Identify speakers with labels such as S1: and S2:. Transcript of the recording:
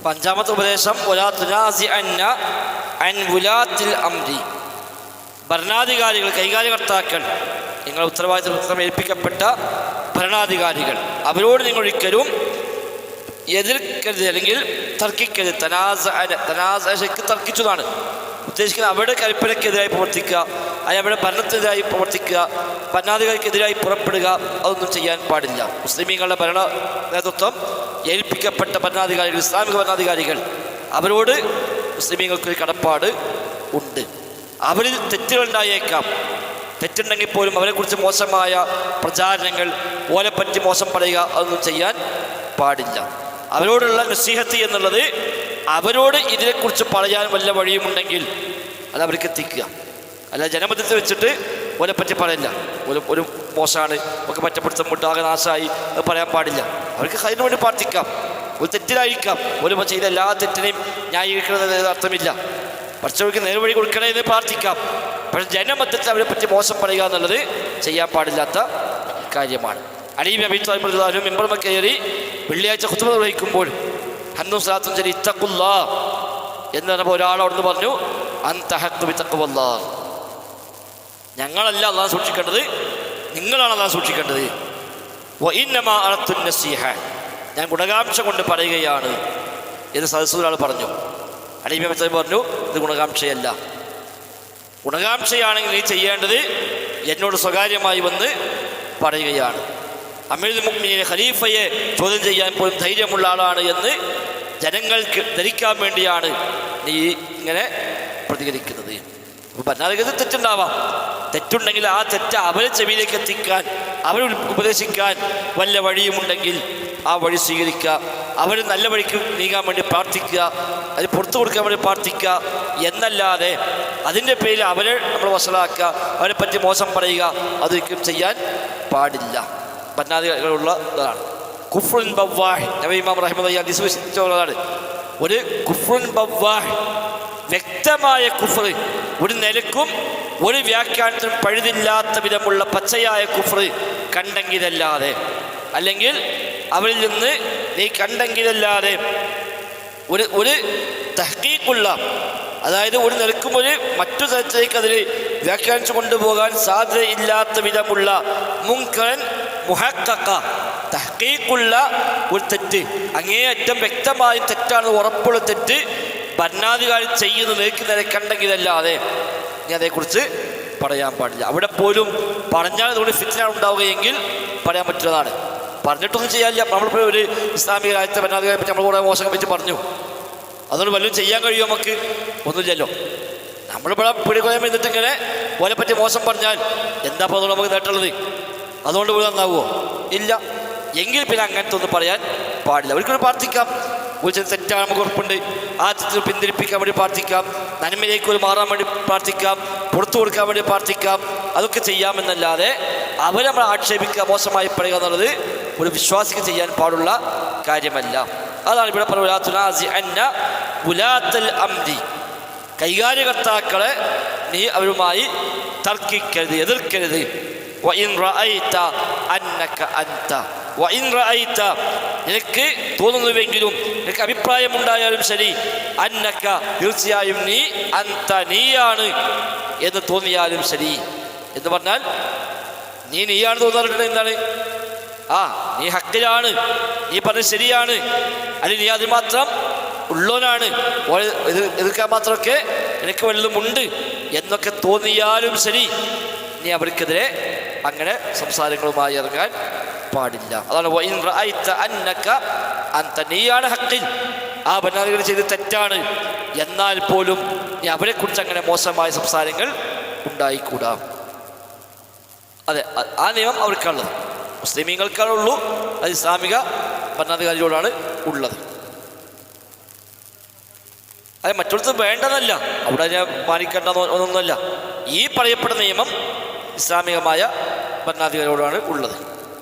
S1: അഞ്ചാമത്തെ ഉപദേശം വലാ തുനാസിഅന്ന അൻ വുലാത്തിൽ അംരി. ഭരണാധികാരികൾ, കൈകാര്യകർത്താക്കൾ, നിങ്ങളുടെ ഉത്തരവാദിത്വം ഏൽപ്പിക്കപ്പെട്ട ഭരണാധികാരികൾ, അവരോട് നിങ്ങൾ ഒരിക്കലും എതിർക്കരുത്, അല്ലെങ്കിൽ തർക്കിക്കരുത്. തനാസക്ക് തർക്കിച്ചതാണ് ഉദ്ദേശിക്കുന്നത്. അവരുടെ കൽപ്പനയ്ക്കെതിരായി പ്രവർത്തിക്കുക, അല്ലെങ്കിൽ അവരുടെ ഭരണത്തിനെതിരായി പ്രവർത്തിക്കുക, ഭരണാധികാരിക്കെതിരായി പുറപ്പെടുക, അതൊന്നും ചെയ്യാൻ പാടില്ല. മുസ്ലിമീങ്ങളുടെ ഭരണ നേതൃത്വം ഏൽപ്പിക്കപ്പെട്ട ഭരണാധികാരികൾ, ഇസ്ലാമിക ഭരണാധികാരികൾ, അവരോട് മുസ്ലിമീങ്ങൾക്കൊരു കടപ്പാട് ഉണ്ട്. അവരിൽ തെറ്റുകളുണ്ടായേക്കാം. തെറ്റുണ്ടെങ്കിൽ പോലും അവരെക്കുറിച്ച് മോശമായ പ്രചാരണങ്ങൾ, ഓലെപ്പറ്റി മോശം പറയുക, അതൊന്നും ചെയ്യാൻ പാടില്ല. അവരോടുള്ള നസീഹത്ത് എന്നുള്ളത് അവരോട് ഇതിനെക്കുറിച്ച് പറയാൻ വല്ല വഴിയുമുണ്ടെങ്കിൽ അത് അവർക്ക് എത്തിക്കുക. അല്ല ജനമധ്യത്തിൽ വെച്ചിട്ട് ഓലെപ്പറ്റി പറയില്ല, ഒരു മോശമാണ്, ഒക്കെ പറ്റപ്പെടുത്തും മുട്ടാകെ നാശമായി, അത് പറയാൻ പാടില്ല. അവർക്ക് അതിനു വേണ്ടി പ്രാർത്ഥിക്കാം. ഒരു തെറ്റിലായിരിക്കാം, ഒരു ചെയ്ത എല്ലാ തെറ്റിനെയും ന്യായീകരിക്കുന്നത് അർത്ഥമില്ല. പഠിച്ചവർക്ക് നേർവഴി കൊടുക്കണേ എന്ന് പ്രാർത്ഥിക്കാം. പക്ഷേ ജനമധ്യത്തിൽ അവരെ പറ്റി മോശം പറയുക എന്നുള്ളത് ചെയ്യാൻ പാടില്ലാത്ത കാര്യമാണ്. അലി ബിൻ അബീ ത്വാലിബ് റളിയല്ലാഹു അൻഹു മിമ്പറിൽ കയറി വെള്ളിയാഴ്ച ഖുത്ബ നിർവഹിക്കുമ്പോൾ ഹന്നും സലാത്തും ചൊല്ലി ഇത്തഖുല്ലാഹ് എന്ന് പറഞ്ഞപ്പോൾ ഒരാൾ അവിടുന്ന് പറഞ്ഞു അൻത ഹഖ്ഖു ബിത്തഖ്വല്ലാഹ്, ഞങ്ങളല്ല അല്ലാഹു സൂക്ഷിക്കേണ്ടത്, നിങ്ങളാണ് അല്ലാഹു സൂക്ഷിക്കേണ്ടത്. വ ഇന്നമാ അറത്തു നസീഹ, ഞാൻ ഗുണകാംക്ഷ കൊണ്ട് പറയുകയാണ് എന്ന് സദസ്സുൽ ഒരാൾ പറഞ്ഞു. അലി ബിൻ അബീ ത്വാലിബ് പറഞ്ഞു ഇത് ഗുണകാംക്ഷയല്ല. ഗുണകാംക്ഷയാണെങ്കിൽ നീ ചെയ്യേണ്ടത് എന്നോട് സ്വകാര്യമായി വന്ന് പറയുകയാണ്. അമീറുൽ മുഅ്മിനീൻ ഖലീഫയെ ചോദ്യം ചെയ്യാൻ പോലും ധൈര്യമുള്ള ആളാണ് എന്ന് ജനങ്ങൾക്ക് ധരിക്കാൻ വേണ്ടിയാണ് നീ ഇങ്ങനെ പ്രതികരിക്കുന്നത്. അപ്പോൾ ഭരണാധികാരിക്ക് തെറ്റുണ്ടാവാം. തെറ്റുണ്ടെങ്കിൽ ആ തെറ്റ് അവരെ ചെവിയിലേക്ക് എത്തിക്കാൻ, അവരെ ഉപദേശിക്കാൻ വല്ല വഴിയുമുണ്ടെങ്കിൽ ആ വഴി സ്വീകരിക്കുക. അവർ നല്ല വഴിക്ക് നീങ്ങാൻ വേണ്ടി പ്രാർത്ഥിക്കുക, അത് പുറത്തു കൊടുക്കാൻ വേണ്ടി പ്രാർത്ഥിക്കുക എന്നല്ലാതെ അതിൻ്റെ പേരിൽ അവരെ നമ്മൾ വഷളാക്കുക, അവരെ പറ്റി മോശം പറയുക, അതൊരിക്കലും ചെയ്യാൻ പാടില്ല. ഭരണാധികാരികളുള്ളതാണ്. കുഫ്റുൻ ബവ്വാഹ്, നബി ഇമാം റഹിമത്തുള്ളാഹി ഹദീസ് വിശ്വസിച്ചുള്ളതാണ്. ഒരു കുഫ്റുൻ ബവ്വാഹ്, വ്യക്തമായ കുഫ്ർ, ഒരു നിലക്കും ഒരു വ്യാഖ്യാനത്തിനും പഴുതില്ലാത്ത വിധമുള്ള പച്ചയായ കുഫ്ർ കണ്ടെങ്കിലല്ലാതെ, അല്ലെങ്കിൽ അവരിൽ നിന്ന് നീ കണ്ടെങ്കിലല്ലാതെ ഒരു തഹ്ഖീഖുള്ള, അതായത് ഒരു നിലക്കും ഒരു മറ്റു തരത്തിലേക്ക് അതിൽ വ്യാഖ്യാനിച്ചു കൊണ്ടുപോകാൻ സാധ്യതയില്ലാത്ത വിധമുള്ള മുൻകറൻ മുഹഖഖ, തഹ്ഖീഖുള്ള ഒരു തെറ്റ്, അങ്ങേയറ്റം വ്യക്തമായും തെറ്റാണെന്ന് ഉറപ്പുള്ള തെറ്റ് ഭരണാധികാരി ചെയ്യുന്ന നില കണ്ടെങ്കിലല്ലാതെ നീ അതേക്കുറിച്ച് പറയാൻ പാടില്ല. അവിടെ പോലും പറഞ്ഞാൽ അതുകൊണ്ട് ഫിത്ന ഉണ്ടാവുകയെങ്കിൽ പറയാൻ പറ്റുന്നതാണ്. പറഞ്ഞിട്ടൊന്നും ചെയ്യാനില്ല. നമ്മളിപ്പോൾ ഒരു ഇസ്ലാമിക രാജ്യത്തെ ഭരണാധികാരിയെ പറ്റി നമ്മൾ കുറേ മോശം വെച്ച് പറഞ്ഞു, അതുകൊണ്ട് വല്ലതും ചെയ്യാൻ കഴിയുമോ? നമുക്ക് ഒന്നുമില്ലല്ലോ. നമ്മളിവിടെ പിടികൊലം എന്നിട്ട് ഇങ്ങനെ ഓലെപ്പറ്റി മോശം പറഞ്ഞാൽ എന്താ അപ്പോൾ അതുകൊണ്ട് നമുക്ക് നേട്ടുള്ളത്? അതുകൊണ്ട് പോയി നന്നാവുമോ? ഇല്ല. എങ്കിൽ പിന്നെ അങ്ങനത്തെ ഒന്നും പറയാൻ പാടില്ല. ഒരിക്കലും പ്രാർത്ഥിക്കാം, ഒരു തെറ്റാണ് നമുക്ക് ഉറപ്പുണ്ട്, ആ തെറ്റ് പിന്തിരിപ്പിക്കാൻ വേണ്ടി പ്രാർത്ഥിക്കാം, നന്മയിലേക്ക് ഒരു മാറാൻ വേണ്ടി പ്രാർത്ഥിക്കാം, പുറത്തു കൊടുക്കാൻ വേണ്ടി പ്രാർത്ഥിക്കാം, അതൊക്കെ ചെയ്യാമെന്നല്ലാതെ അവരെ നമ്മൾ ആക്ഷേപിക്കുക, മോശമായി പറയുക എന്നുള്ളത് ഒരു വിശ്വാസിക്ക് ചെയ്യാൻ പാടുള്ള കാര്യമല്ല. അതാണ് ഇവിടെ പറയുന്നത്, കൈകാര്യകർത്താക്കളെ നീ അവരുമായി തർക്കിക്കരുത്, എതിർക്കരുത്. നിനക്ക് തോന്നുന്നുവെങ്കിലും, നിനക്ക് അഭിപ്രായമുണ്ടായാലും ശരി, അന്നക്ക തീർച്ചയായും നീ, അന്ത നീയാണ് എന്ന് തോന്നിയാലും ശരി. എന്ന് പറഞ്ഞാൽ നീയാണ് തോന്നാറുണ്ട്. എന്താണ്? നീ ഹക്കിലാണ്, നീ പറഞ്ഞത് ശരിയാണ്, അല്ലെങ്കിൽ നീ അതിന് മാത്രം ഉള്ളവനാണ്, എതിർക്കാൻ മാത്രമൊക്കെ എനിക്ക് വല്ലതുമുണ്ട് എന്നൊക്കെ തോന്നിയാലും ശരി, നീ അവർക്കെതിരെ അങ്ങനെ സംസാരങ്ങളുമായി ഇറങ്ങാൻ പാടില്ല. അതാണ് നീയാണ് ഹക്കിൽ, ആ ഭരണാധികാരി ചെയ്ത് തെറ്റാണ്, എന്നാൽ പോലും നീ അവരെക്കുറിച്ച് അങ്ങനെ മോശമായ സംസാരങ്ങൾ ഉണ്ടായിക്കൂടാ. അതെ, ആ നിയമം അവർക്കുള്ളത്. മുസ്ലിമീങ്ങൾക്കാണുള്ളൂ, അത് ഇസ്ലാമിക ഭരണാധികാരികളോടാണ് ഉള്ളത്. അത് മറ്റൊരുത്തും വേണ്ടതല്ല, അവിടെ ഞാൻ മാനിക്കേണ്ട ഒന്നൊന്നുമല്ല. ഈ പറയപ്പെടുന്ന നിയമം ഇസ്ലാമികമായ ഭരണാധികാരികളോടാണ് ഉള്ളത്.